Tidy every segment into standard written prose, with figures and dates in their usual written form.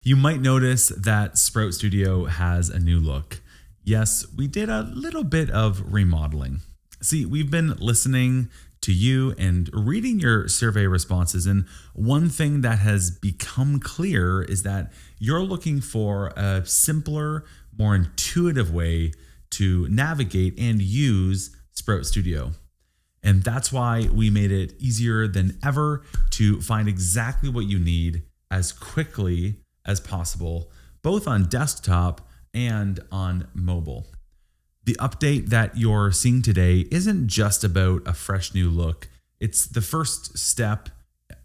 You might notice that Sprout Studio has a new look. Yes, we did a little bit of remodeling. See, we've been listening to you and reading your survey responses, and one thing that has become clear is that you're looking for a simpler, more intuitive way to navigate and use Sprout Studio. And that's why we made it easier than ever to find exactly what you need as quickly as possible, both on desktop and on mobile. The update that you're seeing today isn't just about a fresh new look. It's the first step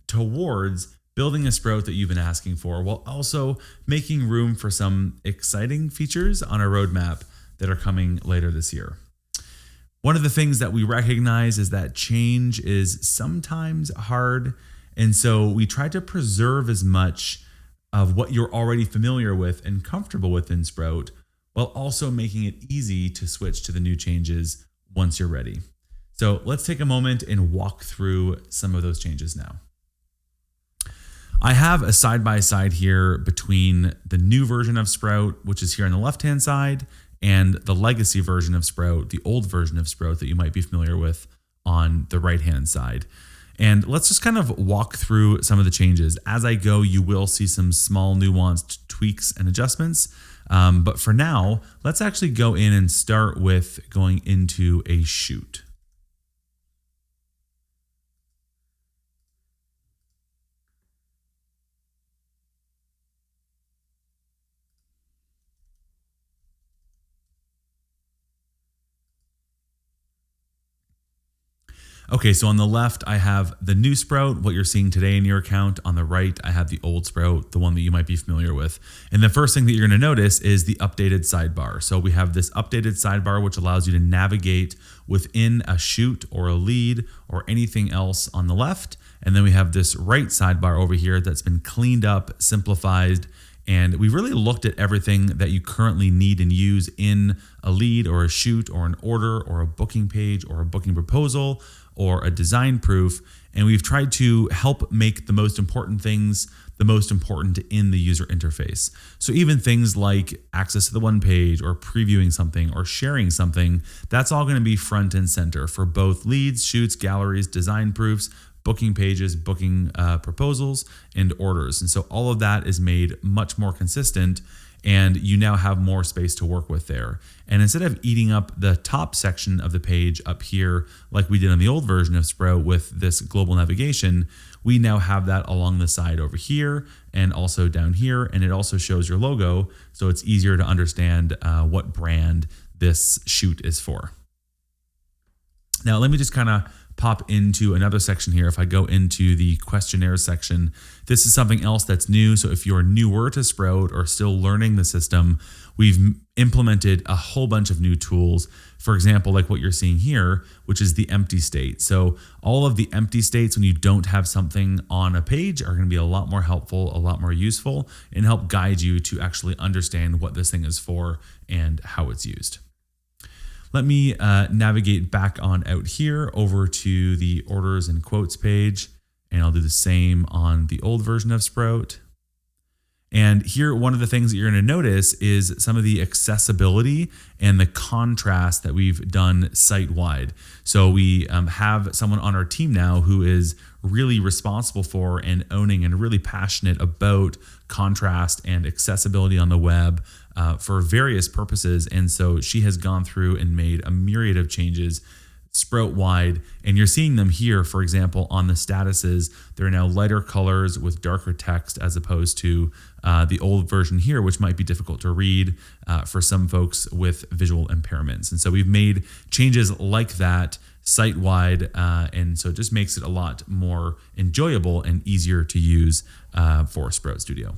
towards building a Sprout that you've been asking for, while also making room for some exciting features on a roadmap that are coming later this year. One of the things that we recognize is that change is sometimes hard, and so we try to preserve as much of what you're already familiar with and comfortable with in Sprout, while also making it easy to switch to the new changes once you're ready. So let's take a moment and walk through some of those changes now. I have a side-by-side here between the new version of Sprout, which is here on the left-hand side, and the legacy version of Sprout, the old version of Sprout that you might be familiar with on the right-hand side. And let's just kind of walk through some of the changes. As I go, you will see some small nuanced tweaks and adjustments. But for now, let's actually go in and start with going into a shoot. Okay, so on the left, I have the new Sprout, what you're seeing today in your account. On the right, I have the old Sprout, the one that you might be familiar with. And the first thing that you're going to notice is the updated sidebar. So we have this updated sidebar, which allows you to navigate within a shoot or a lead or anything else on the left. And then we have this right sidebar over here that's been cleaned up, simplified, and we really looked at everything that you currently need and use in a lead or a shoot or an order or a booking page or a booking proposal or a design proof. And we've tried to help make the most important things the most important in the user interface. So even things like access to the one page or previewing something or sharing something, that's all going to be front and center for both leads, shoots, galleries, design proofs, booking pages, booking proposals, and orders. And so all of that is made much more consistent, and you now have more space to work with there. And instead of eating up the top section of the page up here, like we did on the old version of Sprout with this global navigation, we now have that along the side over here and also down here. And it also shows your logo, so it's easier to understand what brand this shoot is for. Now, let me just kind of pop into another section here. If I go into the questionnaire section, this is something else that's new. So if you're newer to Sprout or still learning the system, we've implemented a whole bunch of new tools. For example, like what you're seeing here, which is the empty state. So all of the empty states when you don't have something on a page are going to be a lot more helpful, a lot more useful, and help guide you to actually understand what this thing is for and how it's used. Let me navigate back on out here over to the orders and quotes page, and I'll do the same on the old version of Sprout. And here, one of the things that you're going to notice is some of the accessibility and the contrast that we've done site-wide. So we have someone on our team now who is really responsible for and owning and really passionate about contrast and accessibility on the web for various purposes. And so she has gone through and made a myriad of changes Sprout-wide, and you're seeing them here, for example, on the statuses. There are now lighter colors with darker text as opposed to the old version here, which might be difficult to read for some folks with visual impairments. And so we've made changes like that site-wide, and so it just makes it a lot more enjoyable and easier to use for Sprout Studio.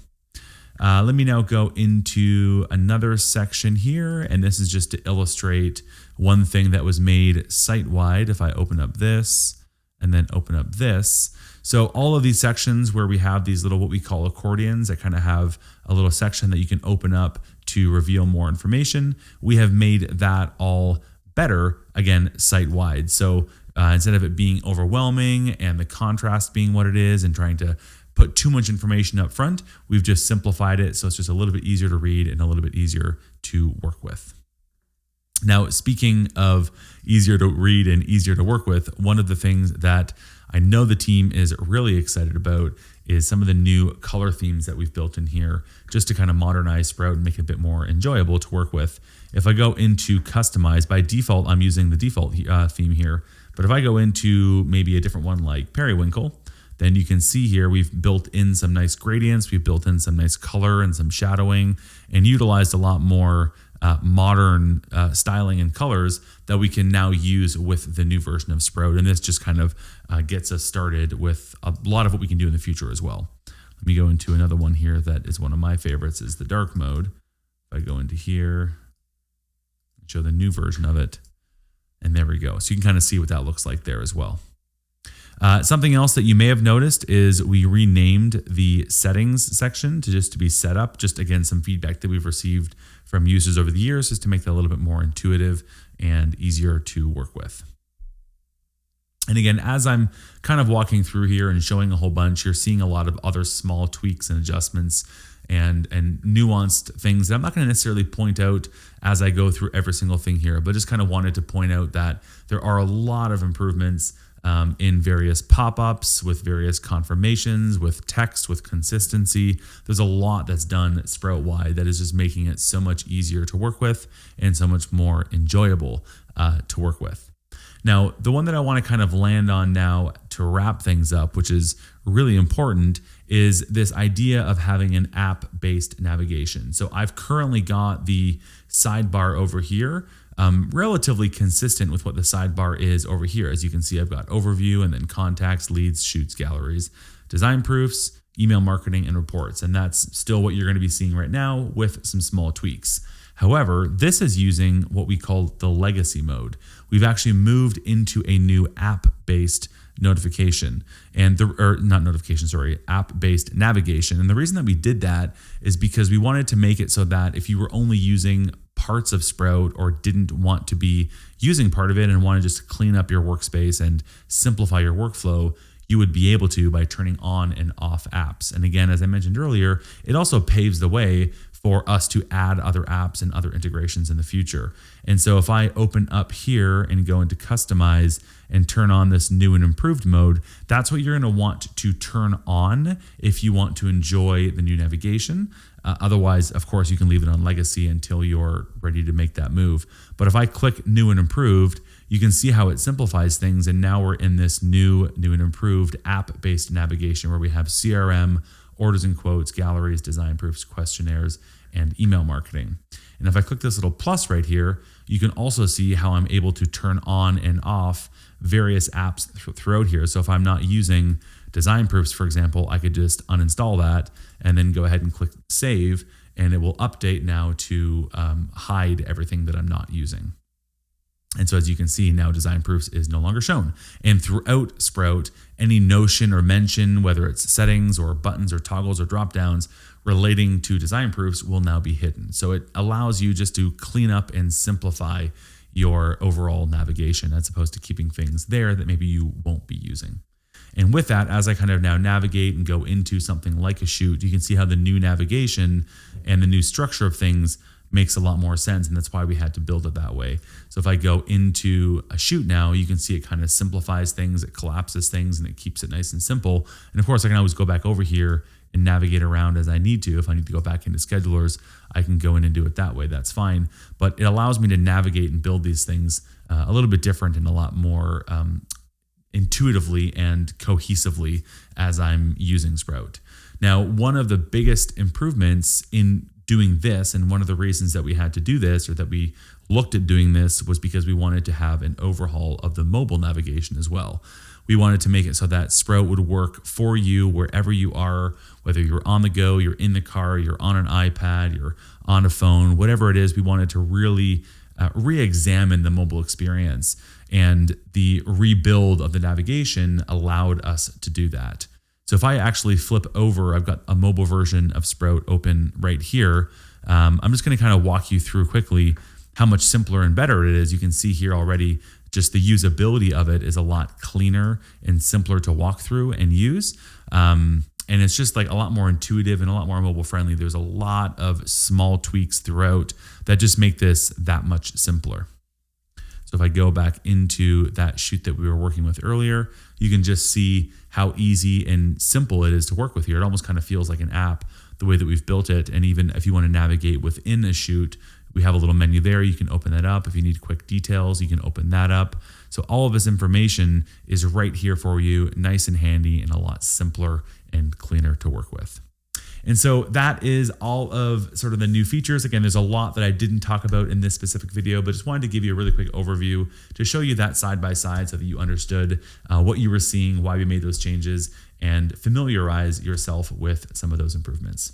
Let me now go into another section here, and this is just to illustrate one thing that was made site-wide. If I open up this and then open up this, so all of these sections where we have these little what we call accordions that kind of have a little section that you can open up to reveal more information, we have made that all better, again, site-wide. So instead of it being overwhelming and the contrast being what it is and trying to put too much information up front. We've just simplified it so it's just a little bit easier to read and a little bit easier to work with. Now, speaking of easier to read and easier to work with, one of the things that I know the team is really excited about is some of the new color themes that we've built in here just to kind of modernize Sprout and make it a bit more enjoyable to work with. If I go into customize, by default, I'm using the default theme here. But if I go into maybe a different one like Periwinkle, then you can see here we've built in some nice gradients, we've built in some nice color and some shadowing, and utilized a lot more modern styling and colors that we can now use with the new version of Sprout. And this just kind of gets us started with a lot of what we can do in the future as well. Let me go into another one here that is one of my favorites, is the dark mode. If I go into here, show the new version of it, and there we go. So you can kind of see what that looks like there as well. Something else that you may have noticed is we renamed the settings section to be set up. Just again, some feedback that we've received from users over the years just to make that a little bit more intuitive and easier to work with. And again, as I'm kind of walking through here and showing a whole bunch, you're seeing a lot of other small tweaks and adjustments and nuanced things that I'm not going to necessarily point out as I go through every single thing here, but just kind of wanted to point out that there are a lot of improvements in various pop-ups, with various confirmations, with text, with consistency. There's a lot that's done Sprout-wide that is just making it so much easier to work with and so much more enjoyable to work with. Now, the one that I want to kind of land on now to wrap things up, which is really important, is this idea of having an app-based navigation. So I've currently got the sidebar over here, relatively consistent with what the sidebar is over here. As you can see, I've got overview and then contacts, leads, shoots, galleries, design proofs, email marketing, and reports. And that's still what you're going to be seeing right now with some small tweaks. However, this is using what we call the legacy mode. We've actually moved into a new app-based notification and app-based navigation. And the reason that we did that is because we wanted to make it so that if you were only using parts of Sprout or didn't want to be using part of it and wanted just to clean up your workspace and simplify your workflow, you would be able to by turning on and off apps. And again, as I mentioned earlier, it also paves the way for us to add other apps and other integrations in the future. And so if I open up here and go into customize and turn on this new and improved mode, that's what you're going to want to turn on if you want to enjoy the new navigation. Otherwise, of course, you can leave it on legacy until you're ready to make that move. But if I click new and improved, you can see how it simplifies things. And now we're in this new and improved app-based navigation where we have CRM, orders and quotes, galleries, design proofs, questionnaires, and email marketing. And if I click this little plus right here, you can also see how I'm able to turn on and off various apps throughout here. So if I'm not using design proofs, for example, I could just uninstall that and then go ahead and click save, and it will update now to hide everything that I'm not using. And so as you can see, now design proofs is no longer shown. And throughout Sprout, any notion or mention, whether it's settings or buttons or toggles or drop downs relating to design proofs, will now be hidden. So it allows you just to clean up and simplify your overall navigation as opposed to keeping things there that maybe you won't be using. And with that, as I kind of now navigate and go into something like a shoot, you can see how the new navigation and the new structure of things makes a lot more sense, and that's why we had to build it that way. So if I go into a shoot now, you can see it kind of simplifies things, it collapses things, and it keeps it nice and simple. And of course, I can always go back over here and navigate around as I need to. If I need to go back into schedulers, I can go in and do it that way. That's fine. But it allows me to navigate and build these things a little bit different and a lot more intuitively and cohesively as I'm using Sprout. Now, one of the biggest improvements in doing this, and one of the reasons that we had to do this, or that we looked at doing this, was because we wanted to have an overhaul of the mobile navigation as well. We wanted to make it so that Sprout would work for you wherever you are, whether you're on the go, you're in the car, you're on an iPad, you're on a phone, whatever it is. We wanted to really re-examine the mobile experience, and the rebuild of the navigation allowed us to do that. So if I actually flip over, I've got a mobile version of Sprout open right here. I'm just going to kind of walk you through quickly how much simpler and better it is. You can see here already just the usability of it is a lot cleaner and simpler to walk through and use. And it's just like a lot more intuitive and a lot more mobile friendly. There's a lot of small tweaks throughout that just make this that much simpler. So if I go back into that shoot that we were working with earlier, you can just see how easy and simple it is to work with here. It almost kind of feels like an app, the way that we've built it. And even if you want to navigate within a shoot, we have a little menu there. You can open that up. If you need quick details, you can open that up. So all of this information is right here for you, nice and handy and a lot simpler and cleaner to work with. And so that is all of sort of the new features. Again, there's a lot that I didn't talk about in this specific video, but just wanted to give you a really quick overview to show you that side by side so that you understood what you were seeing, why we made those changes, and familiarize yourself with some of those improvements.